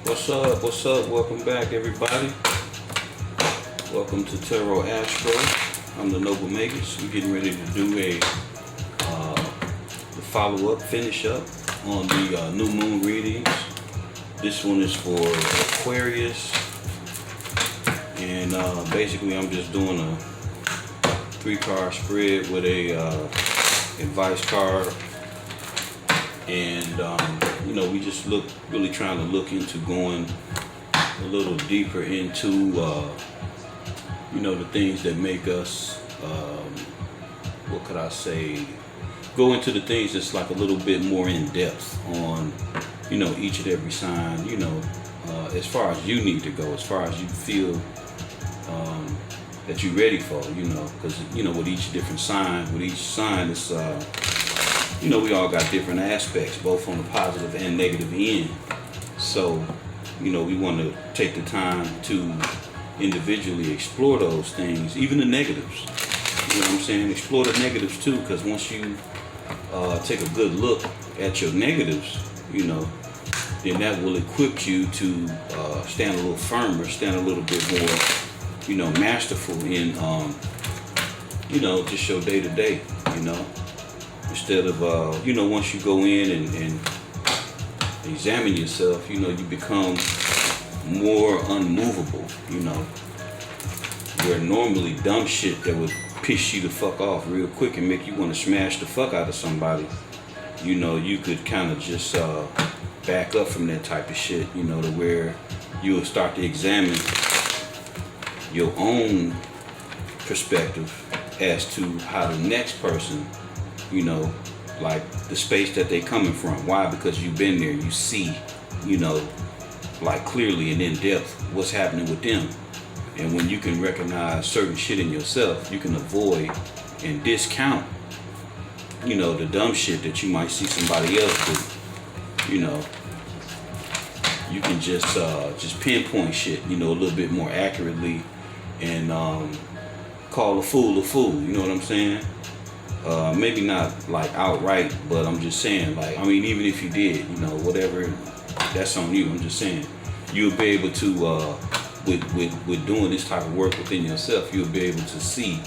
What's up? What's up? Welcome back, everybody. Welcome to Tarot Astro. I'm the Noble Magus. We're getting ready to do the follow-up, finish up on the new moon readings. This one is for Aquarius, and basically I'm just doing a 3-card spread with a advice card, and you know, we just really trying to look into going a little deeper into you know, the things that make us what could I say, go into the things that's like a little bit more in depth on, you know, each and every sign, you know, as far as you need to go, as far as you feel that you're ready for, you know, because, you know, with each sign, it's you know, we all got different aspects, both on the positive and negative end. So, you know, we want to take the time to individually explore those things, even the negatives. You know what I'm saying? Explore the negatives too, because once you take a good look at your negatives, you know, then that will equip you to stand a little firmer, stand a little bit more, you know, masterful in, you know, just your day-to-day, you know. Instead of, you know, once you go in and examine yourself, you know, you become more unmovable, you know. Where normally dumb shit that would piss you the fuck off real quick and make you want to smash the fuck out of somebody, you know, you could kind of just back up from that type of shit, you know, to where you will start to examine your own perspective as to how the next person, you know, like the space that they coming from. Why? Because you've been there. You see, you know, like clearly and in depth what's happening with them. And when you can recognize certain shit in yourself, you can avoid and discount, you know, the dumb shit that you might see somebody else do. You know, you can just pinpoint shit, you know, a little bit more accurately, and call a fool, you know what I'm saying? Maybe not like outright, but I'm just saying, like, I mean, even if you did, you know, whatever, that's on you. I'm just saying, you'll be able to, with doing this type of work within yourself, you'll be able to see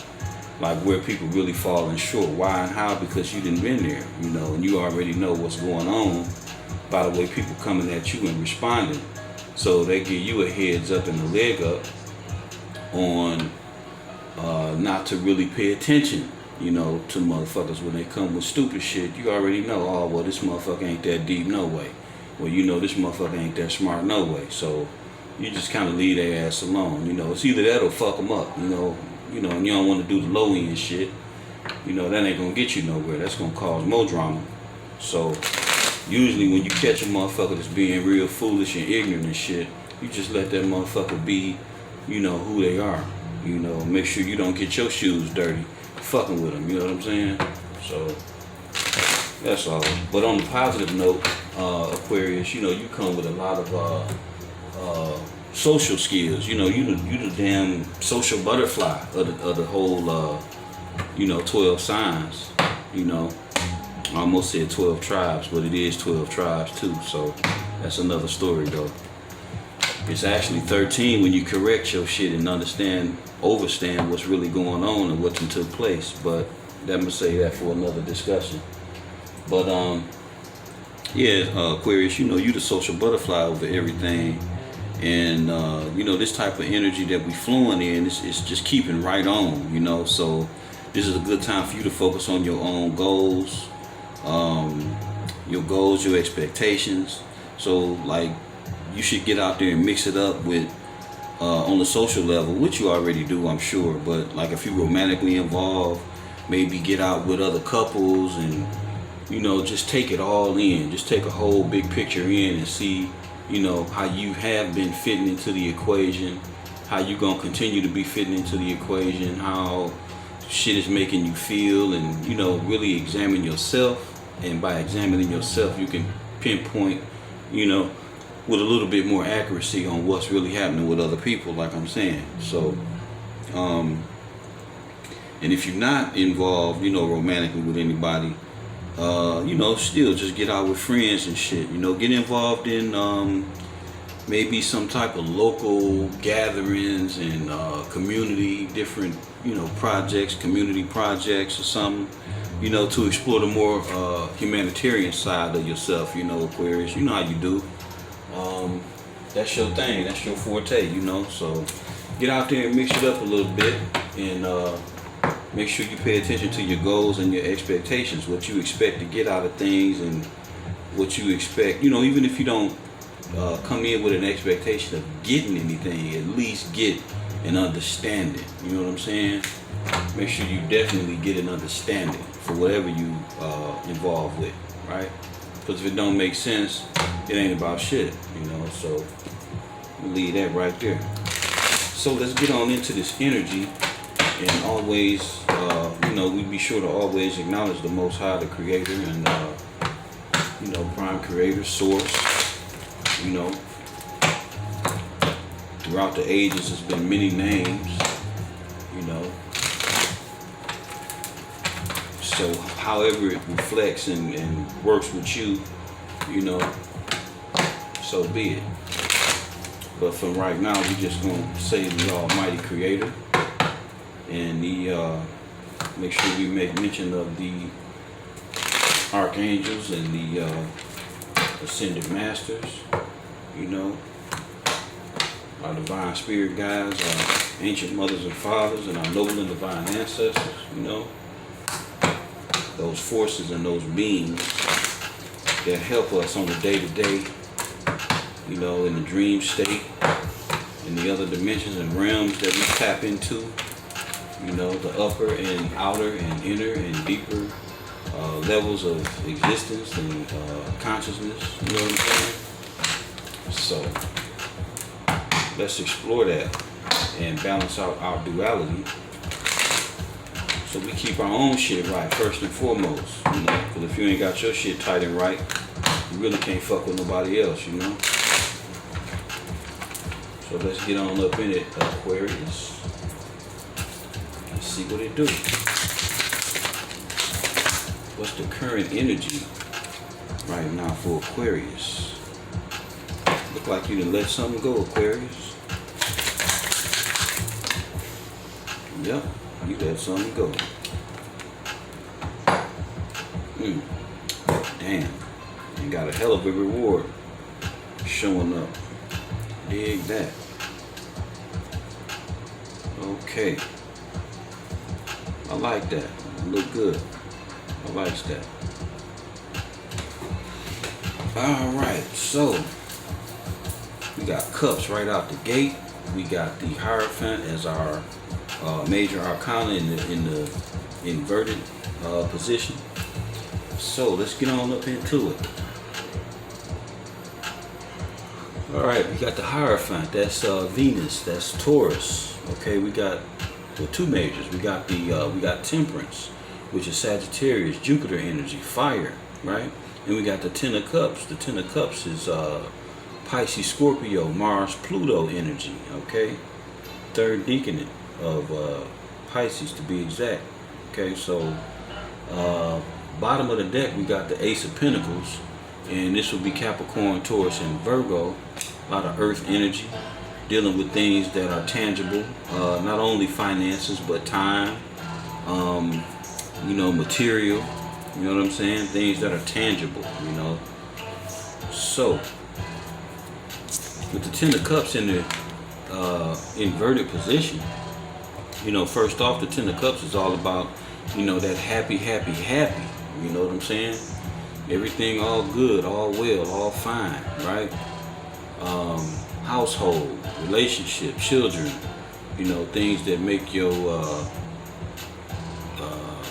like where people really falling short. Why and how? Because you didn't been there, you know, and you already know what's going on by the way people coming at you and responding. So they give you a heads up and a leg up on not to really pay attention, you know, to motherfuckers when they come with stupid shit. You already know, oh, well, this motherfucker ain't that deep, no way. Well, you know, this motherfucker ain't that smart, no way. So you just kind of leave their ass alone, you know. It's either that or fuck them up, you know, and you don't want to do the low end shit. You know, that ain't gonna get you nowhere. That's gonna cause more drama. So usually when you catch a motherfucker that's being real foolish and ignorant and shit, you just let that motherfucker be, you know, who they are. You know, make sure you don't get your shoes dirty fucking with them, you know what I'm saying? So that's all. But on the positive note, Aquarius, you know, you come with a lot of social skills. You know, you the damn social butterfly of the whole, you know, 12 signs. You know, I almost said 12 tribes, but it is 12 tribes too. So that's another story though. It's actually 13 when you correct your shit and overstand what's really going on and what took place. But I'm gonna say that for another discussion. But yeah, Aquarius, you know, you the social butterfly over everything, and you know, this type of energy that we flowing in is just keeping right on, you know. So this is a good time for you to focus on your own goals, your expectations. So like, you should get out there and mix it up with on the social level, which you already do, I'm sure. But like, if you're romantically involved, maybe get out with other couples and, you know, just take it all in. Just take a whole big picture in and see, you know, how you have been fitting into the equation, how you gonna continue to be fitting into the equation, how shit is making you feel, and, you know, really examine yourself. And by examining yourself, you can pinpoint, you know, with a little bit more accuracy on what's really happening with other people, like I'm saying. So, and if you're not involved, you know, romantically with anybody, you know, still just get out with friends and shit. You know, get involved in maybe some type of local gatherings and community, different, you know, projects, community projects or something, you know, to explore the more humanitarian side of yourself, you know, Aquarius. You know how you do. That's your thing, that's your forte, you know. So get out there and mix it up a little bit, and make sure you pay attention to your goals and your expectations, what you expect to get out of things, and what you expect, you know, even if you don't come in with an expectation of getting anything, at least get an understanding. You know what I'm saying? Make sure you definitely get an understanding for whatever you involved with, right? Because if it don't make sense, it ain't about shit, you know. So leave that right there. So let's get on into this energy, and always, you know, we be sure to always acknowledge the Most High, the Creator, and you know, Prime Creator, Source. You know, throughout the ages, there's been many names. You know, so however it reflects and works with you, you know, so be it. But from right now, we just gonna say the Almighty Creator, and the make sure we make mention of the archangels and the ascended masters, you know, our divine spirit guides, our ancient mothers and fathers, and our noble and divine ancestors, you know, those forces and those beings that help us on a day-to-day, you know, in the dream state, in the other dimensions and realms that we tap into, you know, the upper and outer and inner and deeper levels of existence and consciousness, you know what I'm saying? So let's explore that and balance out our duality, so we keep our own shit right first and foremost, you know, because if you ain't got your shit tight and right, you really can't fuck with nobody else, you know. So let's get on up in it, Aquarius. Let's see what it do. What's the current energy right now for Aquarius? Look like you done let something go, Aquarius. Yep, you let something go. Damn, you got a hell of a reward showing up. Dig that. Okay, I like that. Look good. I like that. Alright, so we got cups right out the gate. We got the Hierophant as our major arcana in the inverted position. So let's get on up into it. Alright, we got the Hierophant. That's Venus. That's Taurus. Okay, we got the two majors. We got Temperance, which is Sagittarius, Jupiter energy, fire, right? And we got the Ten of Cups. The Ten of Cups is Pisces, Scorpio, Mars, Pluto energy, okay? Third decanate of Pisces, to be exact. Okay, so bottom of the deck, we got the Ace of Pentacles, and this will be Capricorn, Taurus, and Virgo. A lot of earth energy, dealing with things that are tangible, not only finances, but time, you know, material, you know what I'm saying? Things that are tangible, you know. So, with the Ten of Cups in the inverted position, you know, first off, the Ten of Cups is all about, you know, that happy, happy, happy, you know what I'm saying? Everything all good, all well, all fine, right? Household, relationship, children, you know, things that make your,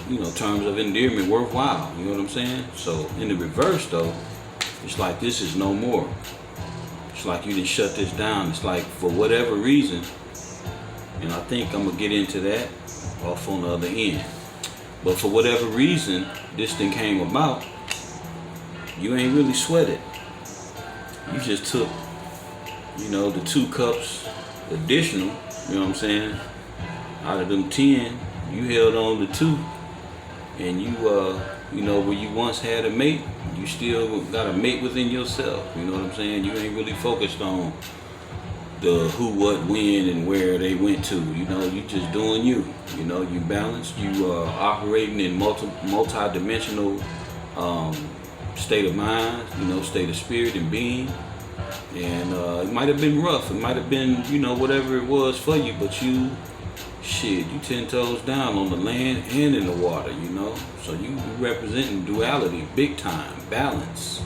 you know, terms of endearment worthwhile, you know what I'm saying? So in the reverse though, it's like this is no more. It's like you didn't shut this down. It's like for whatever reason, and I think I'm gonna get into that off on the other end, but for whatever reason this thing came about, you ain't really sweat it. You just took, you know, the 2 cups additional, you know what I'm saying? Out of them 10, you held on to 2, and you you know, where you once had a mate, you still got a mate within yourself. You know what I'm saying? You ain't really focused on the who, what, when, and where they went to. You know, you just doing you. You know, you balanced. You operating in multi-dimensional state of mind. You know, state of spirit and being. And it might have been rough. It might have been, you know, whatever it was for you. But you, shit, you 10 toes down on the land and in the water. You know, so you representing duality, big time, balance,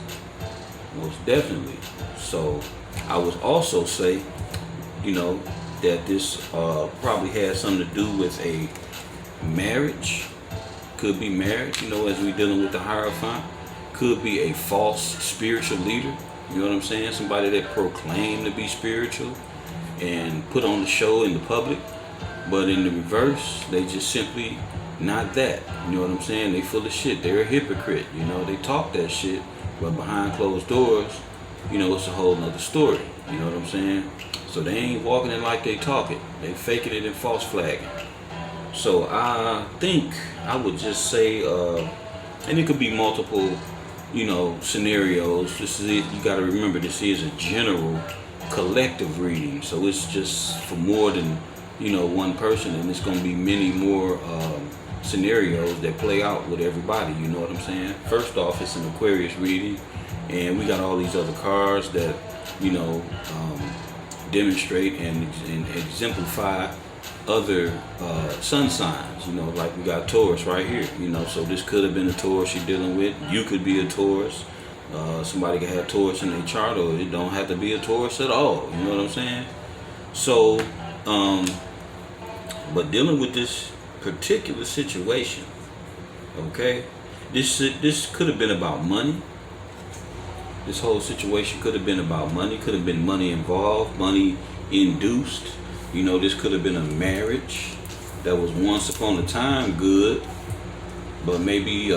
most definitely. So I would also say, you know, that this probably has something to do with a marriage. Could be marriage, you know, as we're dealing with the Hierophant. Could be a false spiritual leader. You know what I'm saying? Somebody that proclaimed to be spiritual and put on the show in the public. But in the reverse, they just simply not that. You know what I'm saying? They full of shit. They're a hypocrite. You know, they talk that shit, but behind closed doors, you know, it's a whole nother story. You know what I'm saying? So they ain't walking it like they talk it. They faking it and false flagging. So I think I would just say, and it could be multiple, you know, scenarios. This is it. You got to remember, this is a general collective reading. So it's just for more than, you know, one person, and it's going to be many more scenarios that play out with everybody. You know what I'm saying? First off, it's an Aquarius reading, and we got all these other cards that, you know, demonstrate and exemplify other sun signs. You know, like we got Taurus right here. You know, so this could have been a Taurus you're dealing with. You could be a Taurus. Somebody could have Taurus in their chart, or it don't have to be a Taurus at all. You know what I'm saying? So, but dealing with this particular situation, okay, this could have been about money. This whole situation could have been about money. Could have been money involved, money induced. You know, this could have been a marriage that was once upon a time good, but maybe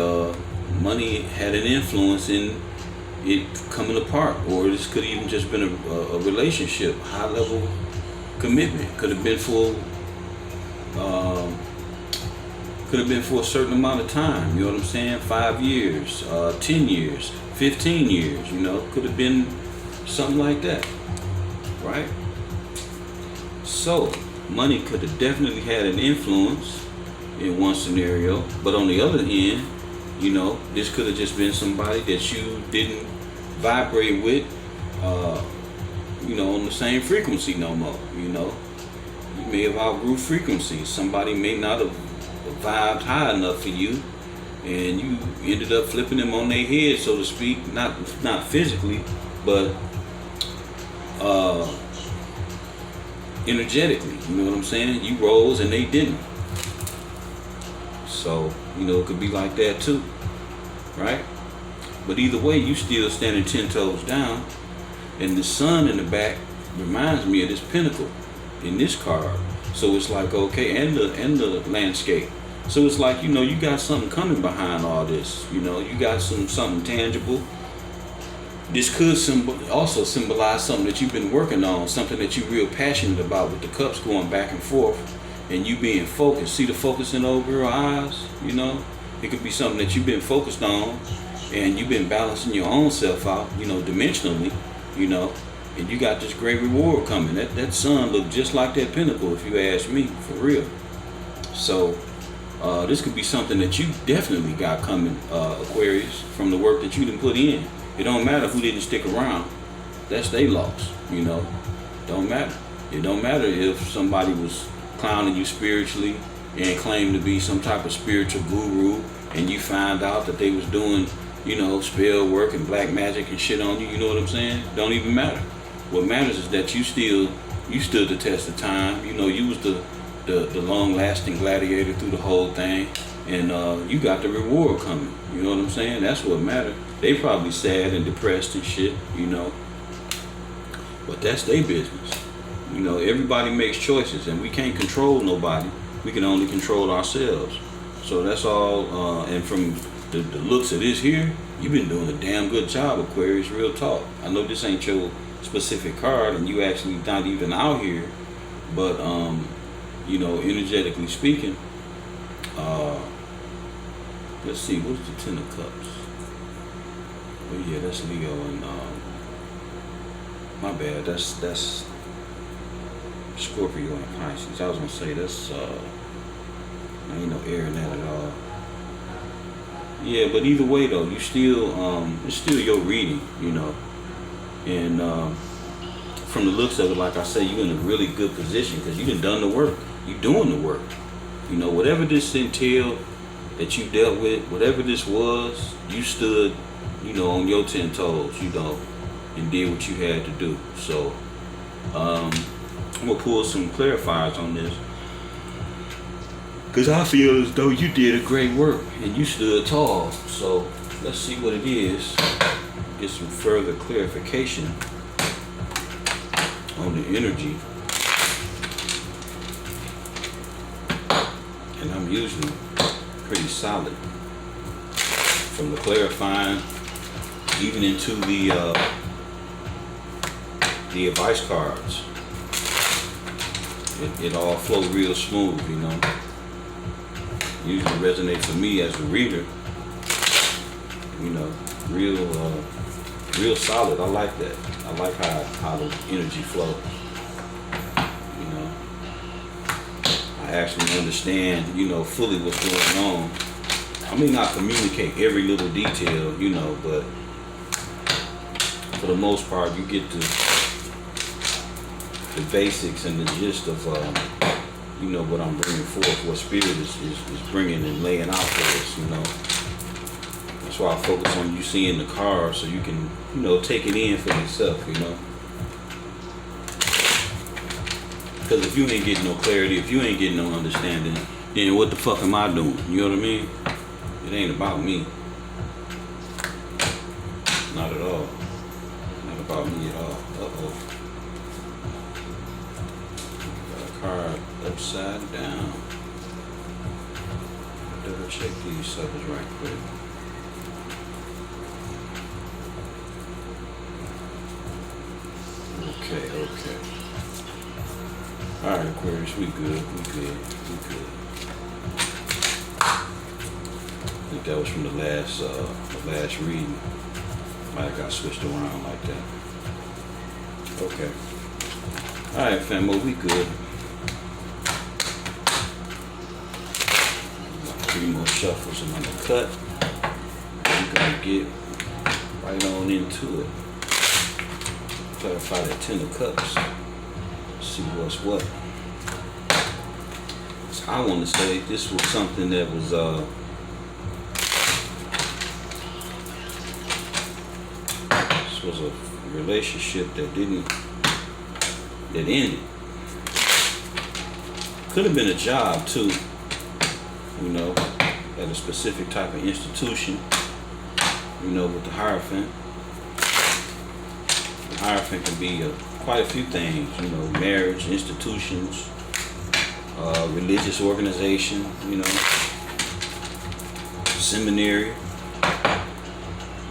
money had an influence in it coming apart. Or this could even just been a relationship, high level commitment. Could have been for a certain amount of time. You know what I'm saying? 5 years, 10 years, 15 years. You know, could have been something like that, right? So money could have definitely had an influence in one scenario, but on the other end, you know, this could have just been somebody that you didn't vibrate with, you know, on the same frequency no more. You know, you may have outgrew frequencies. Somebody may not have vibed high enough for you, and you ended up flipping them on their head, so to speak. Not physically, but energetically. You know what I'm saying? You rose and they didn't. So, you know, it could be like that too, right? But either way, you still standing 10 toes down, and the sun in the back reminds me of this pinnacle in this card. So it's like, okay, and the landscape. So it's like, you know, you got something coming behind all this. You know, you got something tangible. This could also symbolize something that you've been working on, something that you're real passionate about, with the cups going back and forth and you being focused. See the focusing over your eyes, you know? It could be something that you've been focused on, and you've been balancing your own self out, you know, dimensionally, you know, and you got this great reward coming. That sun looked just like that pinnacle, if you ask me, for real. So this could be something that you definitely got coming, Aquarius, from the work that you done put in. It don't matter who didn't stick around. That's their loss, you know. Don't matter. It don't matter if somebody was clowning you spiritually and claimed to be some type of spiritual guru, and you find out that they was doing, you know, spell work and black magic and shit on you. You know what I'm saying? Don't even matter. What matters is that you stood the test of time. You know, you was the long-lasting gladiator through the whole thing, and you got the reward coming. You know what I'm saying? That's what matters. They probably sad and depressed and shit, you know, but that's their business. You know, everybody makes choices, and we can't control nobody. We can only control ourselves. So that's all. And from the looks of this here, you've been doing a damn good job, Aquarius, real talk. I know this ain't your specific card, and you actually not even out here, but you know, energetically speaking, Let's see, what's the Ten of Cups? Oh yeah, that's Leo and my bad, that's Scorpio and Pisces. I was gonna say that's ain't no air in that at all. Yeah, but either way though, you still it's still your reading, you know. And from the looks of it, like I say, you're in a really good position because you done the work. You're doing the work. You know, whatever this entailed that you dealt with, whatever this was, you stood, you know, on your 10 toes, you know, and did what you had to do. So I'm gonna pull some clarifiers on this because I feel as though you did a great work and you stood tall. So let's see what it is. Get some further clarification on the energy. And I'm usually pretty solid from the clarifying even into the advice cards. It all flows real smooth, you know. Usually resonates for me as a reader, you know, real solid. I like that. I like how the energy flows. You know, I actually understand, you know, fully what's going on. I may not communicate every little detail, you know, but for the most part, you get the basics and the gist of, you know, what I'm bringing forth, what Spirit is bringing and laying out for us, you know. That's why I focus on you seeing the cards so you can, you know, take it in for yourself, you know. Because if you ain't getting no clarity, if you ain't getting no understanding, then what the fuck am I doing? You know what I mean? It ain't about me. Not at all. Not about me at all. Uh-oh. Got a card upside down. Double check these suckers right quick. Okay. Alright, Aquarius, we good. I think that was from the last reading. Might have got switched around like that. Okay. Alright, famo, we good. 3 more shuffles and I'm gonna cut. We're gonna get right on into it. Clarify that 10 of Cups. See what's what. So I want to say this was something that was this was a relationship that ended. Could have been a job too, you know, at a specific type of institution, you know, with the Hierophant. The Hierophant can be quite a few things, you know, marriage, institutions, religious organization, you know, seminary.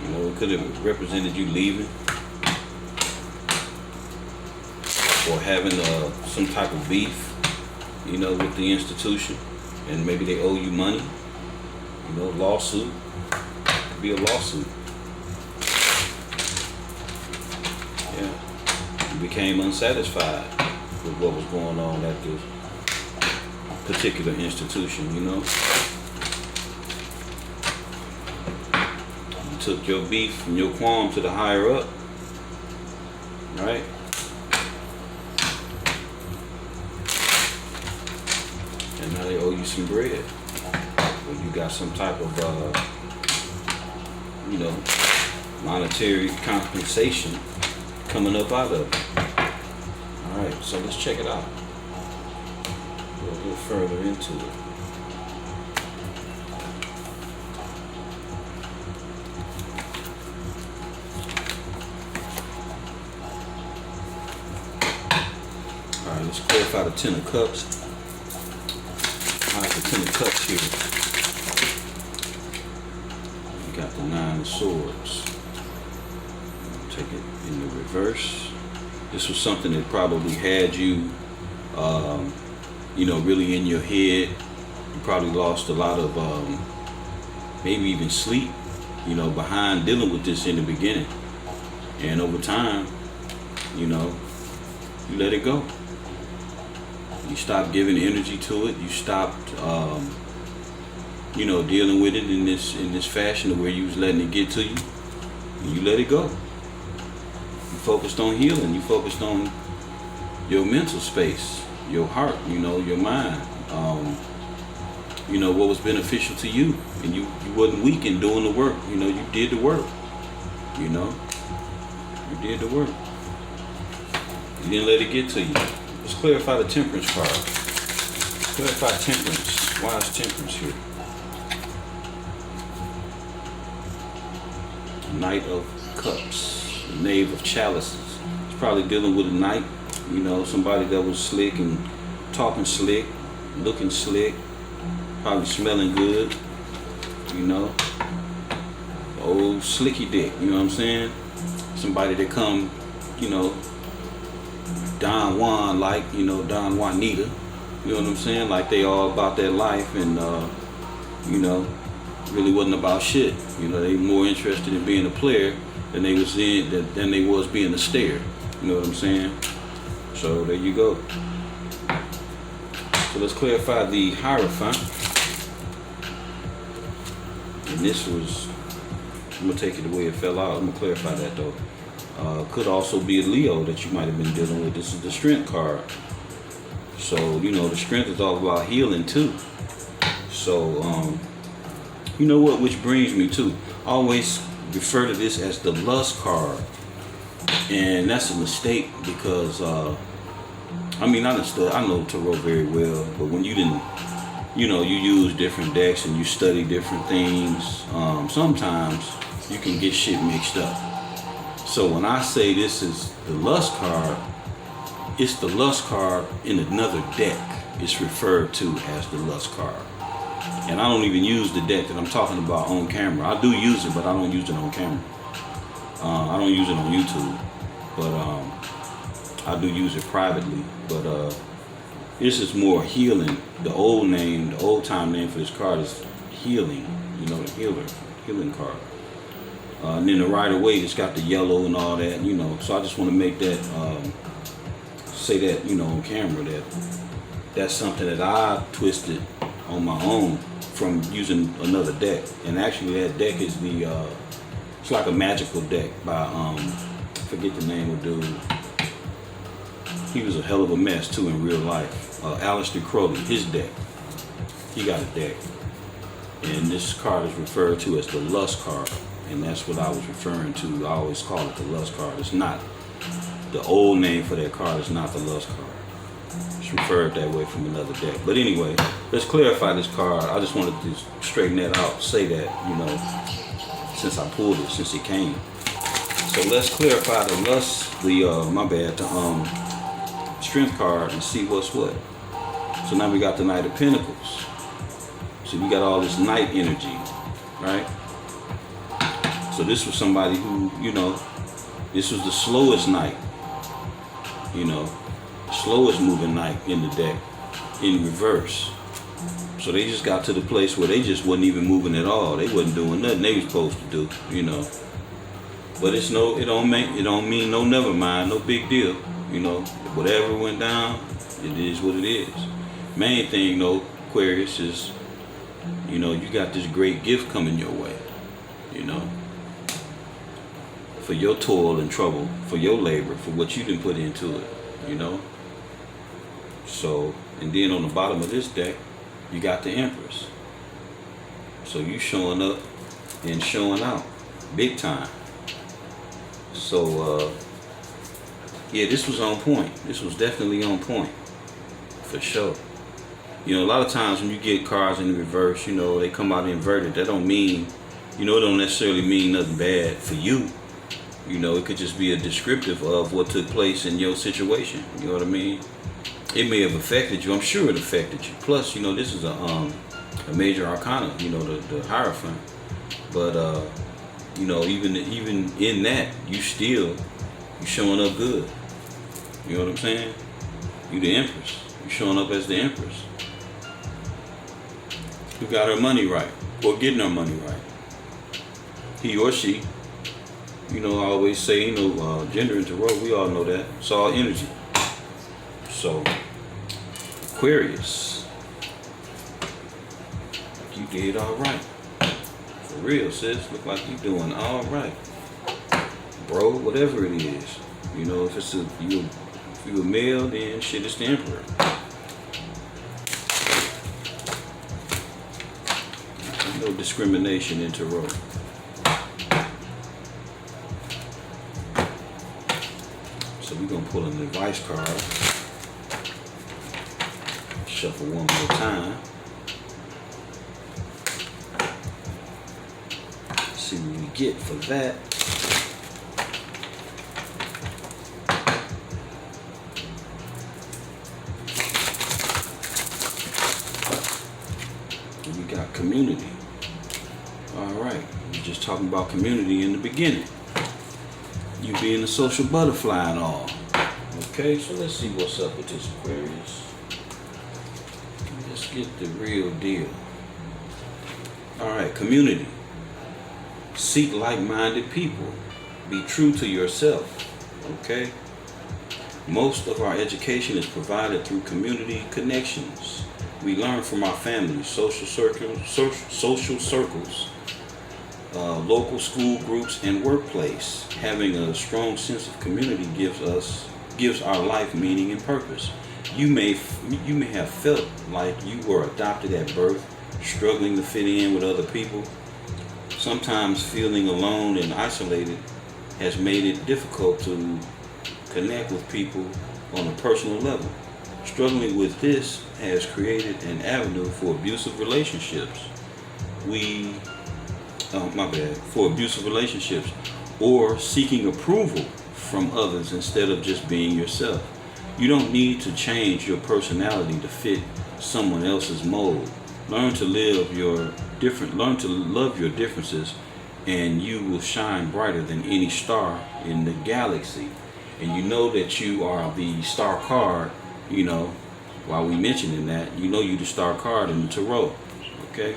You know, it could have represented you leaving or having some type of beef, you know, with the institution, and maybe they owe you money, you know, lawsuit. It could be a lawsuit. Yeah. You became unsatisfied with what was going on at this particular institution, you know. You took your beef and your qualm to the higher up, right? And now they owe you some bread. Or you got some type of, you know, monetary compensation coming up out of it. Alright, so let's check it out. Go a little further into it. Alright, let's clarify the 10 of Cups. Alright, the 10 of Cups here. You got the 9 of Swords. Take it in the reverse. This was something that probably had you, you know, really in your head. You probably lost a lot of maybe even sleep, you know, behind dealing with this in the beginning. And over time, you know, you let it go. You stop giving energy to it. You stopped, you know, dealing with it in this fashion where you was letting it get to you. And you let it go. You focused on healing. You focused on your mental space, your heart, you know, your mind. You know, what was beneficial to you. And you wasn't weak in doing the work. You know, you did the work. You know, you did the work. You didn't let it get to you. Let's clarify the Temperance card. Clarify Temperance. Why is Temperance here? Knight of Cups. The Knave of Chalices. It's probably dealing with a knight. You know, somebody that was slick and talking slick, looking slick, probably smelling good. You know, old slicky dick. You know what I'm saying? Somebody that come, you know, Don Juan, like, you know, Don Juanita, you know what I'm saying? Like they all about that life, and you know, really wasn't about shit. You know, they more interested in being a player than they was being a stayer. You know what I'm saying? So there you go. So let's clarify the Hierophant. And this was, I'm gonna take it the way it fell out. I'm gonna clarify that though. Could also be a Leo that you might have been dealing with. This is the Strength card. So, you know, the Strength is all about healing too. So, you know what, which brings me to, I always refer to this as the Lust card. And that's a mistake because, I mean, I know Tarot very well, but when you didn't, you know, you use different decks and you study different things, sometimes you can get shit mixed up. So when I say this is the Lust card, it's the Lust card in another deck. It's referred to as the Lust card. And I don't even use the deck that I'm talking about on camera. I do use it, but I don't use it on camera. I don't use it on YouTube, but I do use it privately. But this is more healing. The old time name for this card is healing. You know, the healing card. And then the Rider-Waite, it's got the yellow and all that, you know. So I just want to make that, say that, you know, on camera, that that's something that I twisted on my own from using another deck. And actually that deck is the, it's like a magical deck by, forget the name of the dude. He was a hell of a mess too in real life. Aleister Crowley, his deck. He got a deck. And this card is referred to as the Lust card. And that's what I was referring to. I always call it the Lust card. It's not, the old name for that card is not the Lust card. It's referred that way from another deck. But anyway, let's clarify this card. I just wanted to straighten that out, say that, you know, since I pulled it, since it came. So let's clarify the Lust, the Strength card and see what's what. So now we got the Knight of Pentacles. So we got all this Knight energy, right? So this was somebody who, you know, this was the slowest Knight, you know, slowest moving Knight in the deck, in reverse. So they just got to the place where they just wasn't even moving at all. They wasn't doing nothing they was supposed to do, you know. But it don't mean no never mind, no big deal, you know. Whatever went down, it is what it is. Main thing though, Aquarius, is, you know, you got this great gift coming your way, you know. For your toil and trouble, for your labor, for what you didn't put into it, you know. So, and then on the bottom of this deck, you got the Empress. So you showing up and showing out, big time. So, yeah, this was on point. This was definitely on point, for sure. You know, a lot of times when you get cards in the reverse, you know, they come out inverted. That don't mean, you know, it don't necessarily mean nothing bad for you. You know, it could just be a descriptive of what took place in your situation. You know what I mean? It may have affected you. I'm sure it affected you. Plus, you know, this is a major arcana, you know, the Hierophant. But, you know, even in that, you showing up good. You know what I'm saying? You the Empress. You showing up as the Empress. You got her money right. or getting our money right. He or she. You know, I always say, you know, gender in tarot, we all know that. It's all energy. So, Aquarius, you did all right. For real, sis. Look like you doing all right. Bro, whatever it is. You know, if it's if you a male, then shit, it's the Emperor. No discrimination in tarot. So we're going to pull an advice card. Shuffle one more time. See what we get for that. We got community. Alright, we're just talking about community in the beginning. You being a social butterfly and all. Okay, so let's see what's up with this Aquarius. Let's get the real deal. Alright, community. Seek like-minded people. Be true to yourself. Okay? Most of our education is provided through community connections. We learn from our families, social circles, local school groups, and workplace. Having a strong sense of community gives our life meaning and purpose. You may have felt like you were adopted at birth, struggling to fit in with other people. Sometimes feeling alone and isolated has made it difficult to connect with people on a personal level. Struggling with this has created an avenue for abusive relationships. For abusive relationships, or seeking approval from others instead of just being yourself. You don't need to change your personality to fit someone else's mold. Learn to love your differences, and you will shine brighter than any star in the galaxy. And you know that you are the star card, you know, while we mentioning that, you know you're the star card in the tarot. Okay?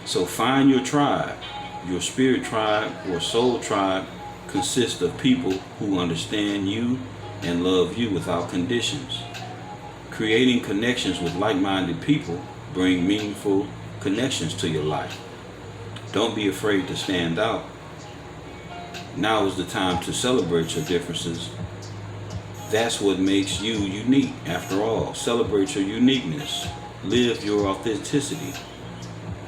So find your tribe. Your spirit tribe or soul tribe consists of people who understand you and love you without conditions. Creating connections with like-minded people bring meaningful connections to your life. Don't be afraid to stand out. Now is the time to celebrate your differences. That's what makes you unique. After all, celebrate your uniqueness. Live your authenticity.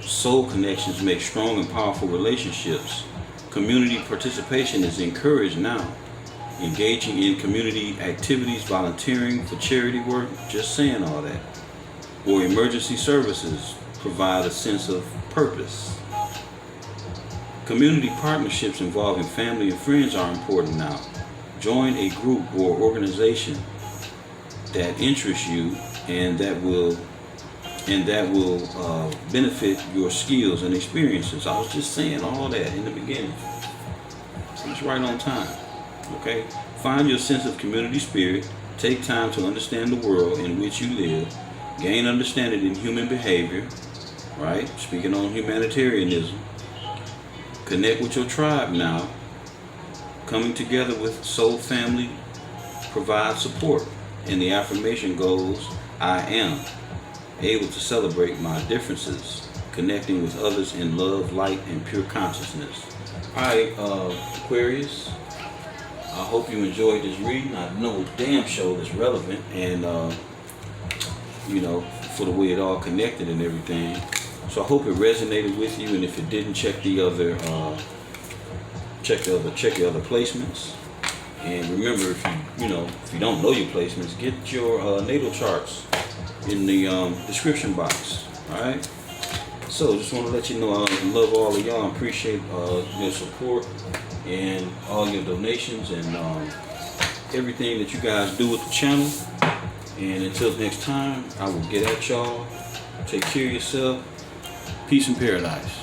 Soul connections make strong and powerful relationships. Community participation is encouraged now. Engaging in community activities, volunteering for charity work, just saying all that, or emergency services provide a sense of purpose. Community partnerships involving family and friends are important now. Join a group or organization that interests you and that will benefit your skills and experiences. I was just saying all that in the beginning. So it's right on time. Okay? Find your sense of community spirit. Take time to understand the world in which you live. Gain understanding in human behavior. Right? Speaking on humanitarianism. Connect with your tribe now. Coming together with soul family provides support. And the affirmation goes, I am able to celebrate my differences, connecting with others in love, light, and pure consciousness. Alright, Aquarius, I hope you enjoyed this reading. I know damn sure it's relevant, and you know, for the way it all connected and everything. So I hope it resonated with you, and if it didn't, check the other placements. And remember, if you don't know your placements, get your natal charts in the description box. Alright, so just want to let you know I love all of y'all. I appreciate your support and all your donations and everything that you guys do with the channel. And until next time, I will get at y'all. Take care of yourself. Peace and paradise.